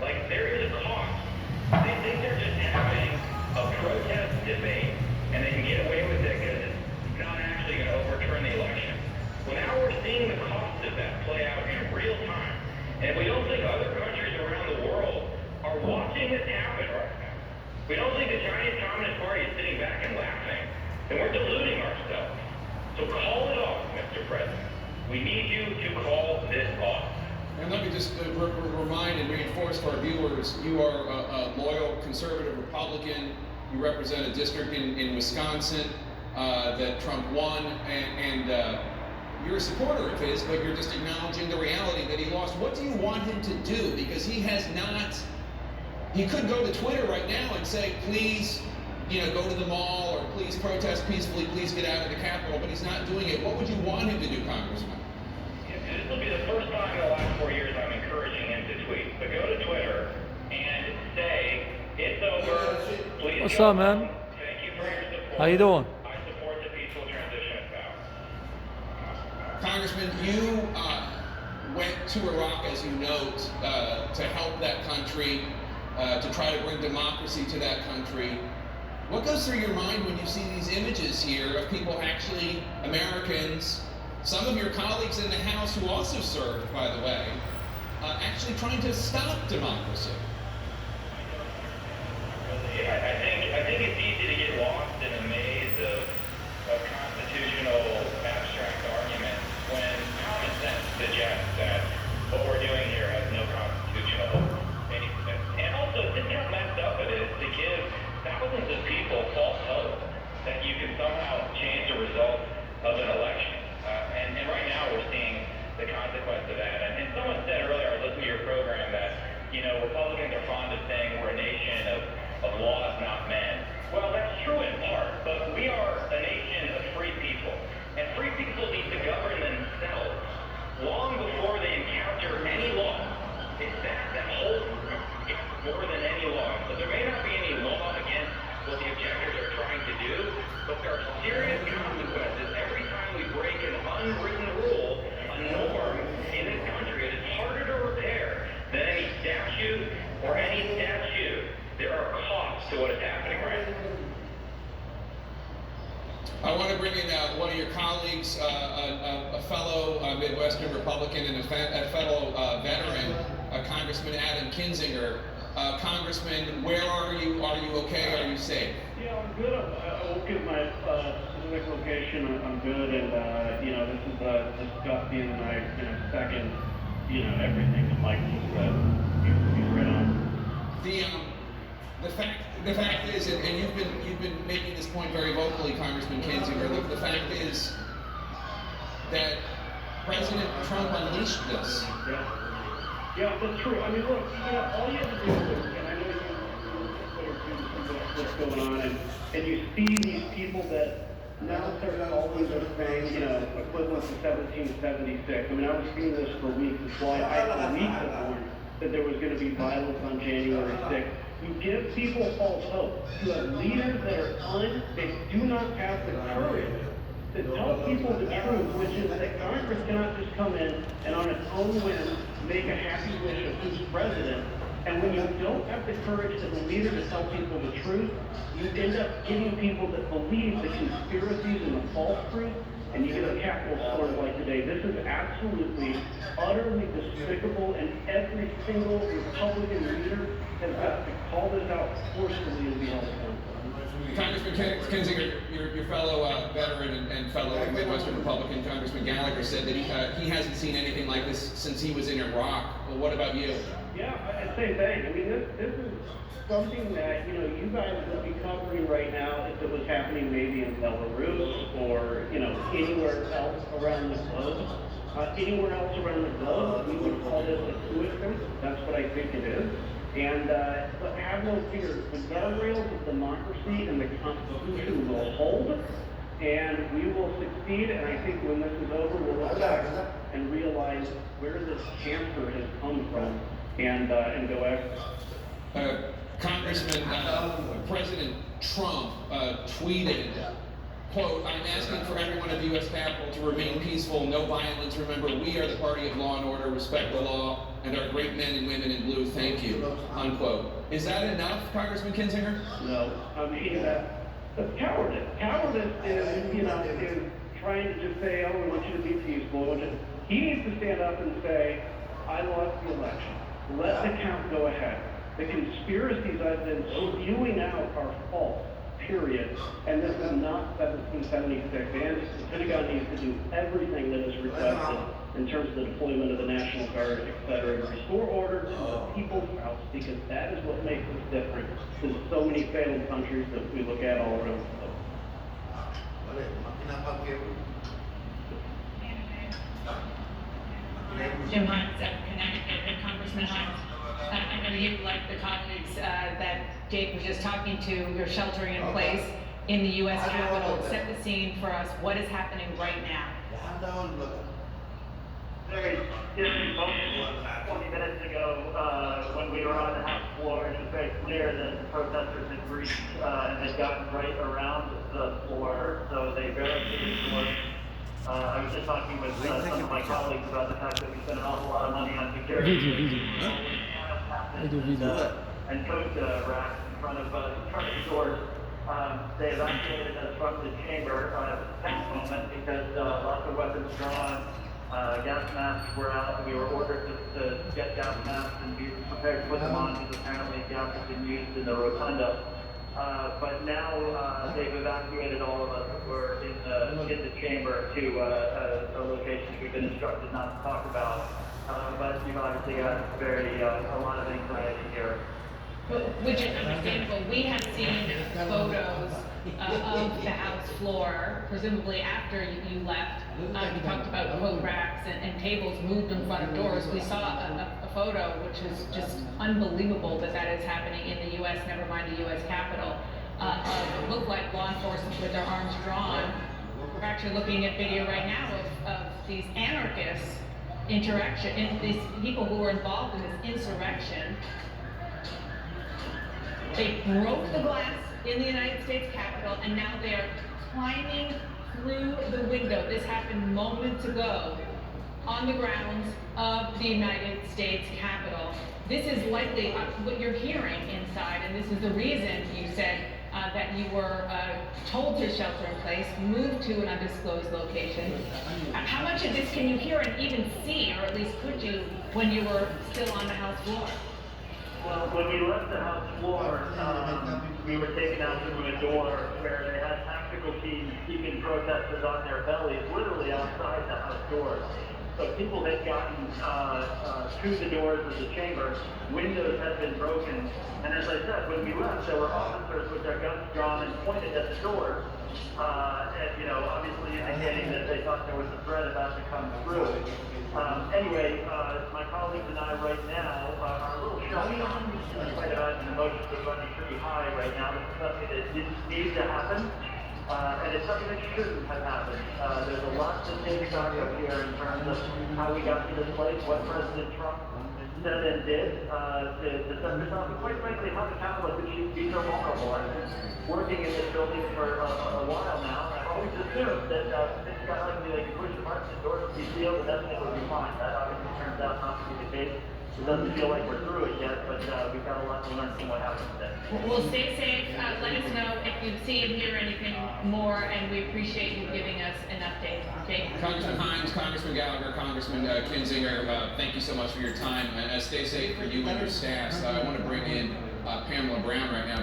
Like, there is a cost. They think they're just having a protest debate, and they can get away with it because it's not actually going to overturn the election. Well, now we're seeing the cost of that play out in real time. And if we don't think other countries around the world are watching this happen right now, we don't think the Chinese Communist Party is sitting back and laughing, then we're deluding ourselves. So call it off, Mr. President. We need you to call this off. And let me just remind and reinforce for our viewers, you are a loyal conservative Republican. You represent a district in Wisconsin that Trump won, and you're a supporter of his, but you're just acknowledging the reality that he lost. What do you want him to do? Because he has not, he could go to Twitter right now and say, please, go to the mall, or please protest peacefully, please get out of the Capitol, but he's not doing it. What would you want him to do, Congressman? This will be the first time in the last 4 years I'm encouraging him to tweet. So go to Twitter and say, it's over, please. What's up, man? Thank you for your support. How you doing? I support the peaceful transition of power. Congressman, you went to Iraq, as you note, to help that country, to try to bring democracy to that country. What goes through your mind when you see these images here of people actually, Americans, some of your colleagues in the House who also served, by the way, actually trying to stop democracy? I think it's easy to get lost in a maze of constitutional abstract arguments when common sense suggests that what we're doing here has no constitutional basis. And also, just how messed up it is to give thousands of people false hope that you can somehow change the result of an election. And right now we're seeing the consequence of that. And someone said earlier, I was listening to your program, that, Republicans are fond of saying we're a nation of laws, not men. Well, that's true in part, but we are a nation of free people. And free people need to govern themselves long before they encounter any law. It's that holds more than any law. So there may not be any law against what the objectors are trying to do, but there are serious consequences every time we break an unwritten rule, a norm in this country. It is harder to repair than any statute or any statute. There are costs to what is happening right now. I want to bring in one of your colleagues, a fellow Midwestern Republican and a fellow veteran, Congressman Adam Kinzinger. Congressman, where are you? Are you okay? Are you safe? Yeah, I'm good. I won't give my specific location. I'm good, and this is disgusting, and I second everything that Mike just said. He's right on. The fact is, and you've been making this point very vocally, Congressman Kinzinger. The fact is that President Trump unleashed this. Yeah, that's true. I mean, look, all you have to do is, and I know what's going on, and you see these people that now start calling those things, equivalent to 1776. I mean, I was seeing this for weeks. It's why I for weeks have warned that there was going to be violence on January 6th. You give people false hope. You have leaders that do not have the courage to tell people the truth, which is that Congress cannot just come in and on its own whim make a happy wish of who's president. And when you don't have the courage as a leader to tell people the truth, you end up giving people that believe the conspiracies and the false truth, and you get a Capitol storm like today. This is absolutely, utterly despicable, and every single Republican leader has got to call this out forcefully and be held accountable. Congressman Kinzinger, your fellow veteran and fellow Midwestern Republican, Congressman Gallagher, said that he hasn't seen anything like this since he was in Iraq. Well, what about you? Yeah, I'd say thanks. I mean, this is something that, you guys would be covering right now if it was happening maybe in Belarus or, anywhere else around the globe. Anywhere else around the globe, we would call this a suicide. That's what I think it is. And but have no fear. The guardrails of democracy and the Constitution will hold, and we will succeed. And I think when this is over, we'll look back and realize where this cancer has come from, and go after. Congressman, President Trump tweeted quote, I'm asking for everyone at the U.S. Capitol to remain peaceful, no violence. Remember, we are the party of law and order, respect the law, and our great men and women in blue, thank you, unquote. Is that enough, Congressman Kinzinger? No, I mean, that's cowardice. Cowardice is, is trying to just say, oh, we want you to be peaceful. He needs to stand up and say, I lost the election. Let the count go ahead. The conspiracies I've been spewing out are false, period. And this is not 1776. And the Pentagon needs to do everything that is requested in terms of the deployment of the National Guard, et cetera, to restore order to the people's house, because that is what makes us different than so many failed countries that we look at all around the globe. Jim Hines, Connecticut, Congressman Hines. I know you, like the colleagues that Jake was just talking to, you're sheltering in place in the U.S. Capitol. Set the scene for us. What is happening right now? Very different moment 20 minutes ago when we were on the House floor. It was very clear that the protesters had breached and had gotten right around the floor, so they barricaded the doors. I was just talking with some of my colleagues about the fact that we spent an awful lot of money on security. And coat racks in front of the doors. They evacuated us from the chamber at the moment because lots of weapons drawn, gas masks were out. We were ordered to get gas masks and be prepared to put them on because apparently gas has been used in the rotunda. But now they've evacuated all of us. We're in the chamber to a location we've been instructed not to talk about. But you've obviously got a lot of anxiety here. Which is understandable. We have seen photos of the House floor, presumably after you left. You talked about coat racks and tables moved in front of doors. We saw a photo, which is just unbelievable that is happening in the U.S., never mind the U.S. Capitol, of look like law enforcement with their arms drawn. We're actually looking at video right now of these anarchists these people who were involved in this insurrection. They broke the glass in the United States Capitol, and now they are climbing through the window. This happened moments ago on the grounds of the United States Capitol. This is likely what you're hearing inside, and this is the reason you said that you were told to shelter in place, moved to an undisclosed location. How much of this can you hear and even see, or at least could you, when you were still on the House floor? Well, when we left the House floor, we were taken out through a door where they had tactical teams keeping protesters on their bellies, literally outside the House doors. So people had gotten to the doors of the chamber, windows had been broken, and as I said, when we left, there were officers with their guns drawn and pointed at the doors, and obviously indicating that they thought there was a threat about to come through. Anyway, my colleagues and I right now are a little shocked. In spite of that, the emotions are running pretty high right now. This is something that didn't need to happen, and it's something that shouldn't have happened. There's a lot to take stock of here in terms of how we got to this place, what President Trump said and did to set this up, and quite frankly, how the Capitol could be so vulnerable. I've been working in this building for a while now, and I've always assumed that this guy like me, they could push the button, the doors would be sealed, and everything would be fine. That obviously turns out not to be the case. It doesn't feel like we're through it yet, but we've got a lot to learn from what happened today. Well, stay safe. Let us know if you see and hear anything more, and we appreciate you giving us an update. Jake? Congressman Hines, Congressman Gallagher, Congressman Kinzinger, thank you so much for your time. Stay safe for you and your staffs. I want to bring in Pamela Brown right now.